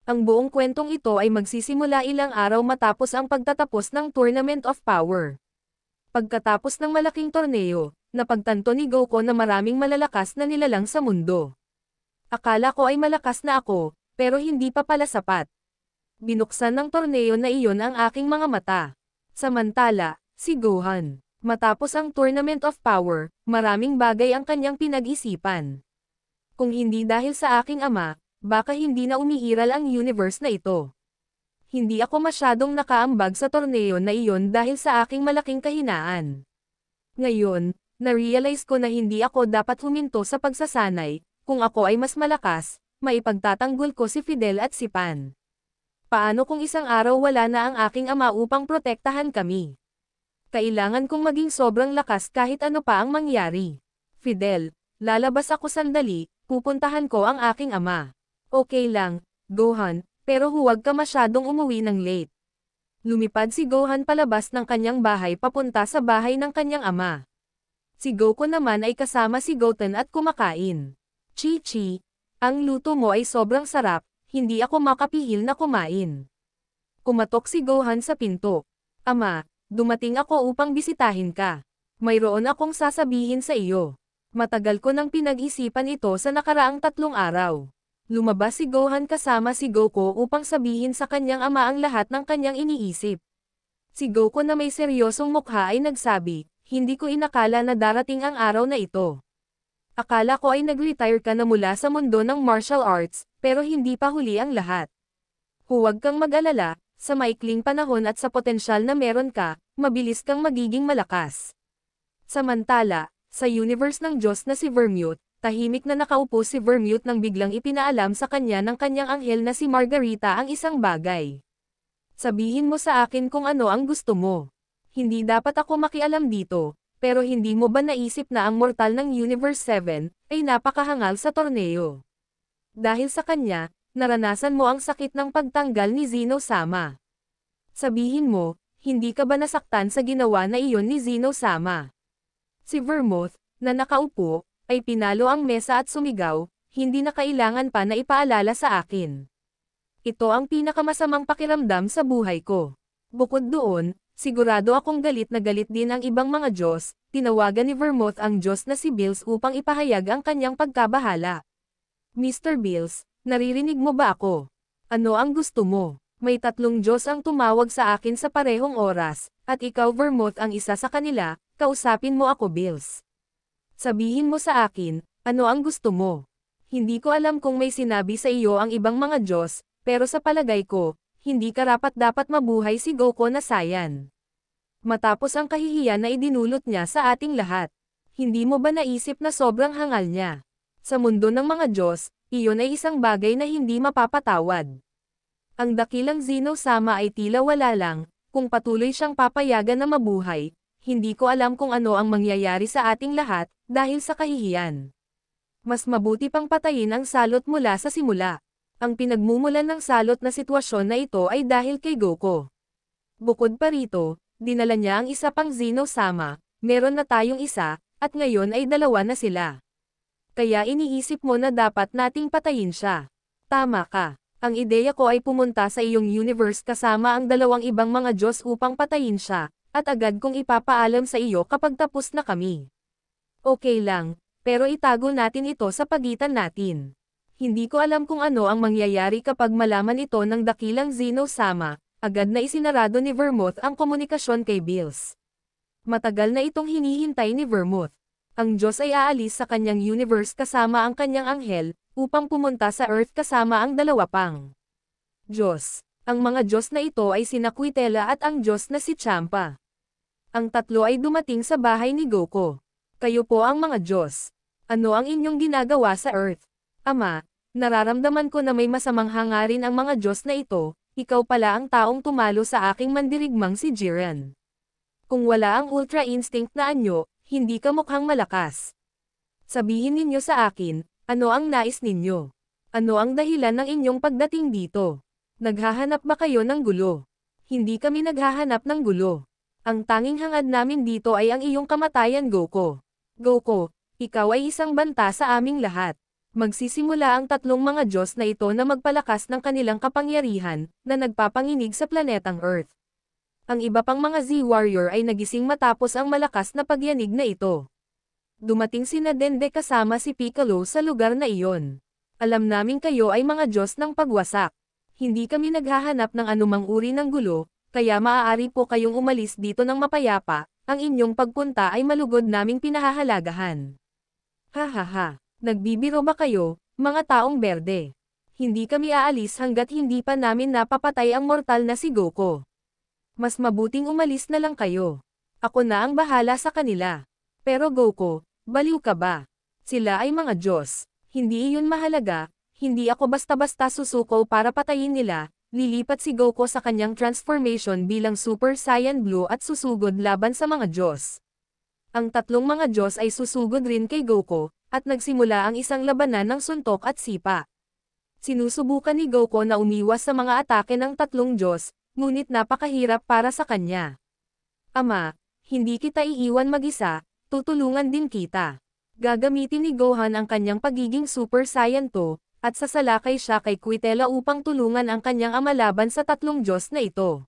Ang buong kwentong ito ay magsisimula ilang araw matapos ang pagtatapos ng Tournament of Power. Pagkatapos ng malaking torneo, napagtanto ni Goku na maraming malalakas na nilalang sa mundo. Akala ko ay malakas na ako, pero hindi pa pala sapat. Binuksan ng torneo na iyon ang aking mga mata. Samantala, si Gohan, matapos ang Tournament of Power, maraming bagay ang kanyang pinag-isipan. Kung hindi dahil sa aking ama, baka hindi na umiiral ang universe na ito. Hindi ako masyadong nakaambag sa torneo na iyon dahil sa aking malaking kahinaan. Ngayon, na-realize ko na hindi ako dapat huminto sa pagsasanay. Kung ako ay mas malakas, maipagtatanggol ko si Fidel at si Pan. Paano kung isang araw wala na ang aking ama upang protektahan kami? Kailangan kong maging sobrang lakas kahit ano pa ang mangyari. Fidel, lalabas ako sandali, pupuntahan ko ang aking ama. Okay lang, Gohan, pero huwag ka masyadong umuwi ng late. Lumipad si Gohan palabas ng kanyang bahay papunta sa bahay ng kanyang ama. Si Goku naman ay kasama si Goten at kumakain. Chi-Chi, ang luto mo ay sobrang sarap, hindi ako makapihil na kumain. Kumatok si Gohan sa pinto. Ama, dumating ako upang bisitahin ka. Mayroon akong sasabihin sa iyo. Matagal ko nang pinag-isipan ito sa nakaraang 3 araw. Lumabas si Gohan kasama si Goku upang sabihin sa kanyang ama ang lahat ng kanyang iniisip. Si Goku na may seryosong mukha ay nagsabi, hindi ko inakala na darating ang araw na ito. Akala ko ay nag-retire ka na mula sa mundo ng martial arts, pero hindi pa huli ang lahat. Huwag kang mag-alala, sa maikling panahon at sa potensyal na meron ka, mabilis kang magiging malakas. Samantala, sa universe ng Diyos na si Vermute, tahimik na nakaupo si Vermute nang biglang ipinaalam sa kanya ng kanyang anghel na si Margarita ang isang bagay. Sabihin mo sa akin kung ano ang gusto mo. Hindi dapat ako makialam dito, pero hindi mo ba naisip na ang mortal ng Universe 7 ay napakahangal sa torneo? Dahil sa kanya, naranasan mo ang sakit ng pagtanggal ni Zeno-sama. Sabihin mo, hindi ka ba nasaktan sa ginawa na iyon ni Zeno-sama? Si Vermouth, na nakaupo, ay pinalo ang mesa at sumigaw, hindi na kailangan pa na ipaalala sa akin. Ito ang pinakamasamang pakiramdam sa buhay ko. Bukod doon, sigurado akong galit na galit din ang ibang mga Diyos, tinawagan ni Vermouth ang Diyos na si Bills upang ipahayag ang kanyang pagkabahala. Mr. Bills, naririnig mo ba ako? Ano ang gusto mo? May 3 Diyos ang tumawag sa akin sa parehong oras, at ikaw Vermouth ang isa sa kanila, kausapin mo ako Bills. Sabihin mo sa akin, ano ang gusto mo? Hindi ko alam kung may sinabi sa iyo ang ibang mga Diyos, pero sa palagay ko, hindi karapat-dapat mabuhay si Goku na Saiyan. Matapos ang kahihiyan na idinulot niya sa ating lahat, hindi mo ba naisip na sobrang hangal niya? Sa mundo ng mga Diyos, iyon ay isang bagay na hindi mapapatawad. Ang dakilang Zeno-sama ay tila wala lang, kung patuloy siyang papayagan na mabuhay, hindi ko alam kung ano ang mangyayari sa ating lahat, dahil sa kahihiyan. Mas mabuti pang patayin ang salot mula sa simula. Ang pinagmumulan ng salot na sitwasyon na ito ay dahil kay Goku. Bukod pa rito, dinala niya ang isa pang Zeno-sama, meron na tayong isa, at ngayon ay 2 na sila. Kaya iniisip mo na dapat nating patayin siya. Tama ka. Ang ideya ko ay pumunta sa iyong universe kasama ang 2 ibang mga Diyos upang patayin siya, at agad kong ipapaalam sa iyo kapag tapos na kami. Okay lang, pero itago natin ito sa pagitan natin. Hindi ko alam kung ano ang mangyayari kapag malaman ito ng dakilang Zeno-sama, agad na isinarado ni Vermouth ang komunikasyon kay Bills. Matagal na itong hinihintay ni Vermouth. Ang Diyos ay aalis sa kanyang universe kasama ang kanyang anghel, upang pumunta sa Earth kasama ang 2 pang Diyos. Ang mga Diyos na ito ay sina Quitela at ang Diyos na si Champa. Ang 3 ay dumating sa bahay ni Goku. Kayo po ang mga Diyos. Ano ang inyong ginagawa sa Earth? Ama, nararamdaman ko na may masamang hangarin ang mga Diyos na ito, ikaw pala ang taong tumalo sa aking mandirigmang si Jiren. Kung wala ang Ultra Instinct na anyo, hindi ka mukhang malakas. Sabihin ninyo sa akin, ano ang nais ninyo? Ano ang dahilan ng inyong pagdating dito? Naghahanap ba kayo ng gulo? Hindi kami naghahanap ng gulo. Ang tanging hangad namin dito ay ang iyong kamatayan Goku. Goku, ikaw ay isang banta sa aming lahat. Magsisimula ang tatlong mga Diyos na ito na magpalakas ng kanilang kapangyarihan, na nagpapanginig sa planetang Earth. Ang iba pang mga Z-Warrior ay nagising matapos ang malakas na pagyanig na ito. Dumating sina Dende kasama si Piccolo sa lugar na iyon. Alam naming kayo ay mga Diyos ng pagwasak. Hindi kami naghahanap ng anumang uri ng gulo, kaya maaari po kayong umalis dito ng mapayapa, ang inyong pagpunta ay malugod naming pinahahalagahan. Hahaha, nagbibiro ba kayo, mga taong berde? Hindi kami aalis hanggat hindi pa namin napapatay ang mortal na si Goku. Mas mabuting umalis na lang kayo. Ako na ang bahala sa kanila. Pero Goku, baliw ka ba? Sila ay mga Diyos. Hindi iyon mahalaga, hindi ako basta-basta susuko para patayin nila. Lilipat si Goku sa kanyang transformation bilang Super Saiyan Blue at susugod laban sa mga Diyos. Ang tatlong mga Diyos ay susugod rin kay Goku, at nagsimula ang isang labanan ng suntok at sipa. Sinusubukan ni Goku na umiwas sa mga atake ng tatlong Diyos, ngunit napakahirap para sa kanya. Ama, hindi kita iiwan mag-isa, tutulungan din kita. Gagamitin ni Gohan ang kanyang pagiging Super Saiyan 2, at sasalakay siya kay Quittela upang tulungan ang kanyang ama laban sa tatlong Diyos na ito.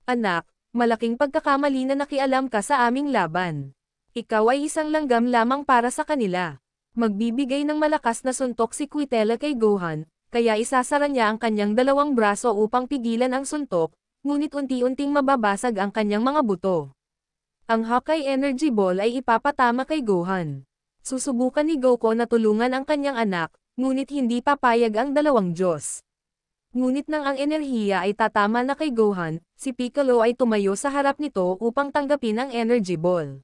Anak, malaking pagkakamali na nakialam ka sa aming laban. Ikaw ay isang langgam lamang para sa kanila. Magbibigay ng malakas na suntok si Quittela kay Gohan, kaya isasara niya ang kanyang dalawang braso upang pigilan ang suntok, ngunit unti-unting mababasag ang kanyang mga buto. Ang Hawkeye Energy Ball ay ipapatama kay Gohan. Susubukan ni Goku na tulungan ang kanyang anak, ngunit hindi papayag ang dalawang Diyos. Ngunit nang ang enerhiya ay tatama na kay Gohan, si Piccolo ay tumayo sa harap nito upang tanggapin ang energy ball.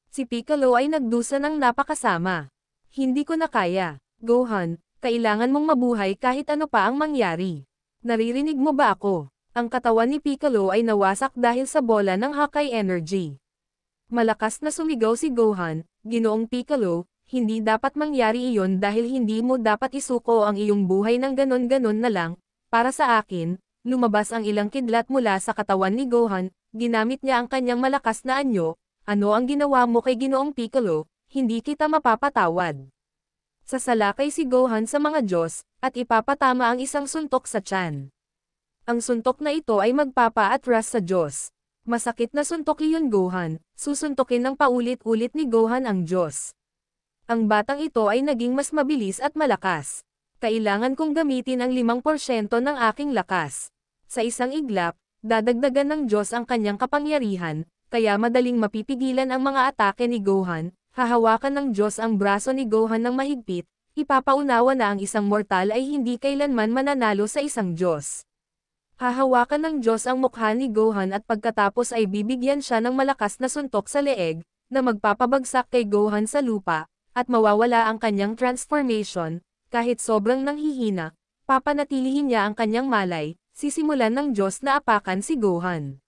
Si Piccolo ay nagdusa ng napakasama. Hindi ko na kaya. Gohan, kailangan mong mabuhay kahit ano pa ang mangyari. Naririnig mo ba ako? Ang katawan ni Piccolo ay nawasak dahil sa bola ng Hawkeye Energy. Malakas na sumigaw si Gohan, Ginoong Piccolo, hindi dapat mangyari iyon dahil hindi mo dapat isuko ang iyong buhay ng ganon-ganon na lang. Para sa akin, lumabas ang ilang kidlat mula sa katawan ni Gohan, ginamit niya ang kanyang malakas na anyo. Ano ang ginawa mo kay Ginoong Piccolo? Hindi kita mapapatawad. Sasalakay si Gohan sa mga Diyos, at ipapatama ang isang suntok sa tiyan. Ang suntok na ito ay magpapaatras sa Diyos. Masakit na suntok iyon Gohan, susuntokin ng paulit-ulit ni Gohan ang Diyos. Ang batang ito ay naging mas mabilis at malakas. Kailangan kong gamitin ang 5% ng aking lakas. Sa isang iglap, dadagdagan ng Diyos ang kanyang kapangyarihan, kaya madaling mapipigilan ang mga atake ni Gohan. Hahawakan ng Diyos ang braso ni Gohan ng mahigpit, ipapaunawa na ang isang mortal ay hindi kailanman mananalo sa isang Diyos. Hahawakan ng Diyos ang mukha ni Gohan at pagkatapos ay bibigyan siya ng malakas na suntok sa leeg, na magpapabagsak kay Gohan sa lupa, at mawawala ang kanyang transformation, kahit sobrang nanghihina, papanatilihin niya ang kanyang malay, sisimulan ng Diyos na apakan si Gohan.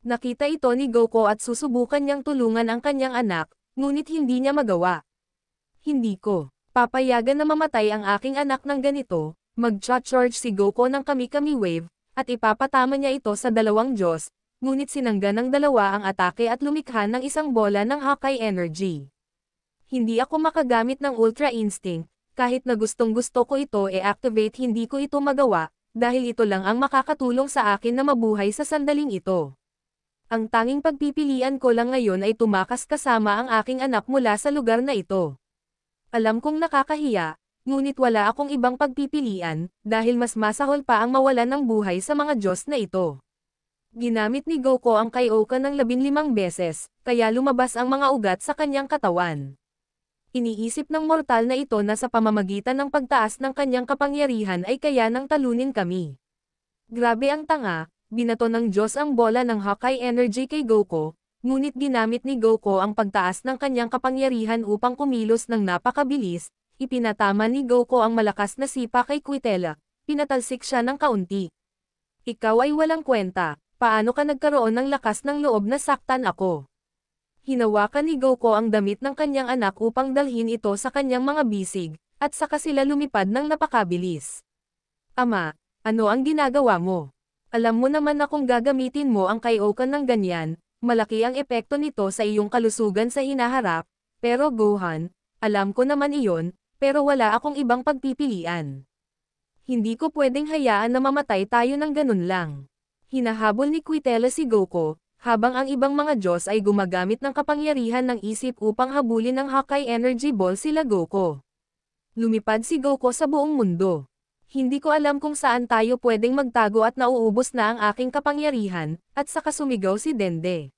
Nakita ito ni Goku at susubukan niyang tulungan ang kanyang anak, ngunit hindi niya magawa. Hindi ko papayagan na mamatay ang aking anak ng ganito. Mag-charge si Goku ng Kami-Kami Wave, at ipapatama niya ito sa dalawang Diyos, ngunit sinangga ng dalawa ang atake at lumikha ng isang bola ng Hawkeye Energy. Hindi ako makagamit ng Ultra Instinct, kahit na gustong-gusto ko ito activate hindi ko ito magawa, dahil ito lang ang makakatulong sa akin na mabuhay sa sandaling ito. Ang tanging pagpipilian ko lang ngayon ay tumakas kasama ang aking anak mula sa lugar na ito. Alam kong nakakahiya, ngunit wala akong ibang pagpipilian, dahil mas masahol pa ang mawalan ng buhay sa mga Diyos na ito. Ginamit ni Goku ang Kaioken ng 15 beses, kaya lumabas ang mga ugat sa kanyang katawan. Iniisip ng mortal na ito na sa pamamagitan ng pagtaas ng kanyang kapangyarihan ay kaya nang talunin kami. Grabe ang tanga, binato ng Diyos ang bola ng Hawkeye Energy kay Goku, ngunit ginamit ni Goku ang pagtaas ng kanyang kapangyarihan upang kumilos ng napakabilis, ipinatama ni Goku ang malakas na sipa kay Quittela, pinatalsik siya ng kaunti. Ikaw ay walang kwenta, paano ka nagkaroon ng lakas ng loob na saktan ako? Hinawakan ni Goku ang damit ng kanyang anak upang dalhin ito sa kanyang mga bisig, at saka sila lumipad ng napakabilis. Ama, ano ang ginagawa mo? Alam mo naman na kung gagamitin mo ang Kaioken ng ganyan, malaki ang epekto nito sa iyong kalusugan sa hinaharap, pero Gohan, alam ko naman iyon, pero wala akong ibang pagpipilian. Hindi ko pwedeng hayaan na mamatay tayo ng ganun lang. Hinahabol ni Quitela si Goku, habang ang ibang mga Diyos ay gumagamit ng kapangyarihan ng isip upang habulin ng Hawkeye Energy Ball sila Goku. Lumipad si Goku sa buong mundo. Hindi ko alam kung saan tayo pwedeng magtago at nauubos na ang aking kapangyarihan, at saka sumigaw si Dende.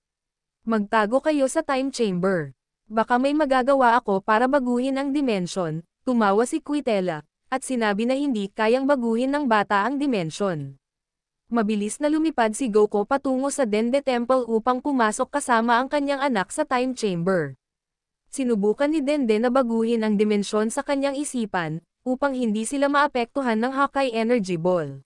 Magtago kayo sa time chamber. Baka may magagawa ako para baguhin ang dimension, tumawa si Quitela, at sinabi na hindi kayang baguhin ng bata ang dimension. Mabilis na lumipad si Goku patungo sa Dende Temple upang pumasok kasama ang kanyang anak sa time chamber. Sinubukan ni Dende na baguhin ang dimensyon sa kanyang isipan, upang hindi sila maapektuhan ng Hawkeye Energy Ball.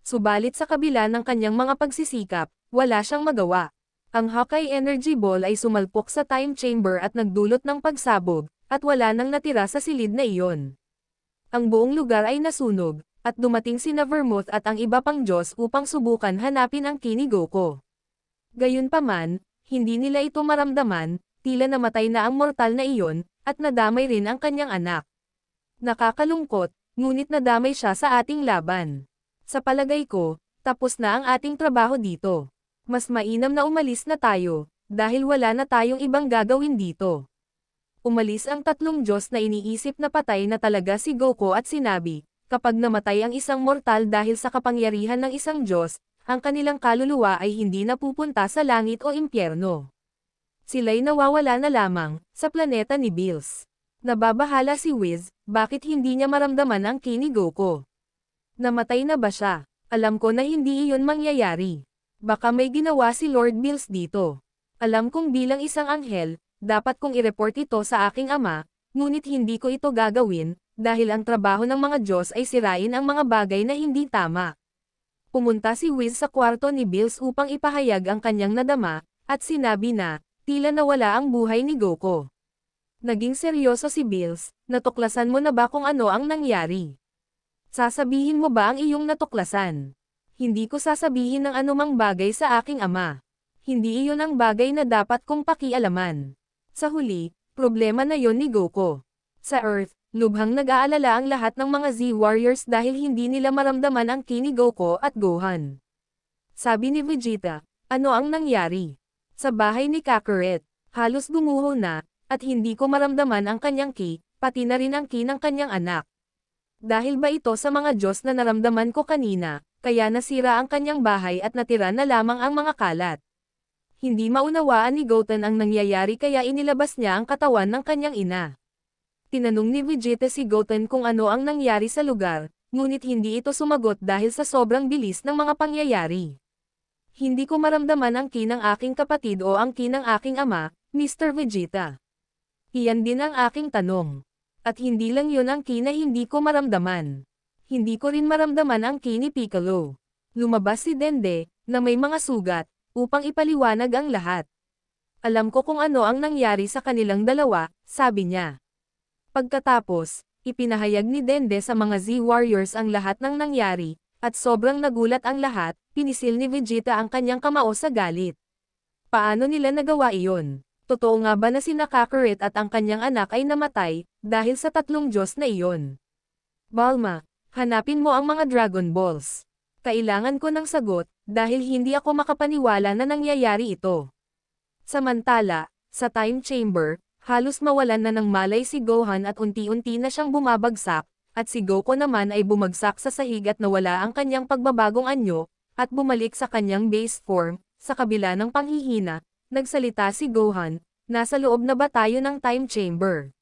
Subalit sa kabila ng kanyang mga pagsisikap, wala siyang magawa. Ang Hawkeye Energy Ball ay sumalpok sa time chamber at nagdulot ng pagsabog, at wala nang natira sa silid na iyon. Ang buong lugar ay nasunog, at dumating si Vermouth at ang iba pang Diyos upang subukan hanapin ang ki ni Goku. Gayunpaman, hindi nila ito maramdaman, tila namatay na ang mortal na iyon, at nadamay rin ang kanyang anak. Nakakalungkot, ngunit nadamay siya sa ating laban. Sa palagay ko, tapos na ang ating trabaho dito. Mas mainam na umalis na tayo, dahil wala na tayong ibang gagawin dito. Umalis ang tatlong Diyos na iniisip na patay na talaga si Goku at sinabi, kapag namatay ang isang mortal dahil sa kapangyarihan ng isang Diyos, ang kanilang kaluluwa ay hindi napupunta sa langit o impyerno. Sila'y nawawala na lamang, sa planeta ni Bills. Nababahala si Whis, bakit hindi niya maramdaman ang ki ni Goku? Namatay na ba siya? Alam ko na hindi iyon mangyayari. Baka may ginawa si Lord Bills dito. Alam kong bilang isang anghel, dapat kong i-report ito sa aking ama, ngunit hindi ko ito gagawin, dahil ang trabaho ng mga Diyos ay sirain ang mga bagay na hindi tama. Pumunta si Whis sa kwarto ni Bills upang ipahayag ang kanyang nadama, at sinabi na, tila nawala ang buhay ni Goku. Naging seryoso si Bills, natuklasan mo na ba kung ano ang nangyari? Sasabihin mo ba ang iyong natuklasan? Hindi ko sasabihin ng anumang bagay sa aking ama. Hindi iyon ang bagay na dapat kong pakialaman. Sa huli, problema na yon ni Goku. Sa Earth, lubhang nag-aalala ang lahat ng mga Z-Warriors dahil hindi nila maramdaman ang ki ni Goku at Gohan. Sabi ni Vegeta, ano ang nangyari? Sa bahay ni Kakarot, halos gumuho na, at hindi ko maramdaman ang kanyang ki, pati na rin ang ki ng kanyang anak. Dahil ba ito sa mga Diyos na naramdaman ko kanina, kaya nasira ang kanyang bahay at natira na lamang ang mga kalat. Hindi maunawaan ni Goten ang nangyayari kaya inilabas niya ang katawan ng kanyang ina. Tinanong ni Vegeta si Goten kung ano ang nangyari sa lugar, ngunit hindi ito sumagot dahil sa sobrang bilis ng mga pangyayari. Hindi ko maramdaman ang ki ng aking kapatid o ang ki ng aking ama, Mr. Vegeta. Iyan din ang aking tanong. At hindi lang yun ang ki na hindi ko maramdaman. Hindi ko rin maramdaman ang ki ni Piccolo. Lumabas si Dende, na may mga sugat, upang ipaliwanag ang lahat. Alam ko kung ano ang nangyari sa kanilang dalawa, sabi niya. Pagkatapos, ipinahayag ni Dende sa mga Z-Warriors ang lahat ng nangyari, at sobrang nagulat ang lahat, pinisil ni Vegeta ang kanyang kamao sa galit. Paano nila nagawa iyon? Totoo nga ba na si Kakarot at ang kanyang anak ay namatay, dahil sa tatlong Diyos na iyon? Bulma, hanapin mo ang mga Dragon Balls. Kailangan ko ng sagot, dahil hindi ako makapaniwala na nangyayari ito. Samantala, sa time chamber, halos mawalan na ng malay si Gohan at unti-unti na siyang bumabagsak, at si Goku naman ay bumagsak sa sahig at nawala ang kanyang pagbabagong anyo, at bumalik sa kanyang base form. Sa kabila ng panghihina, nagsalita si Gohan, nasa loob na ba tayo ng time chamber?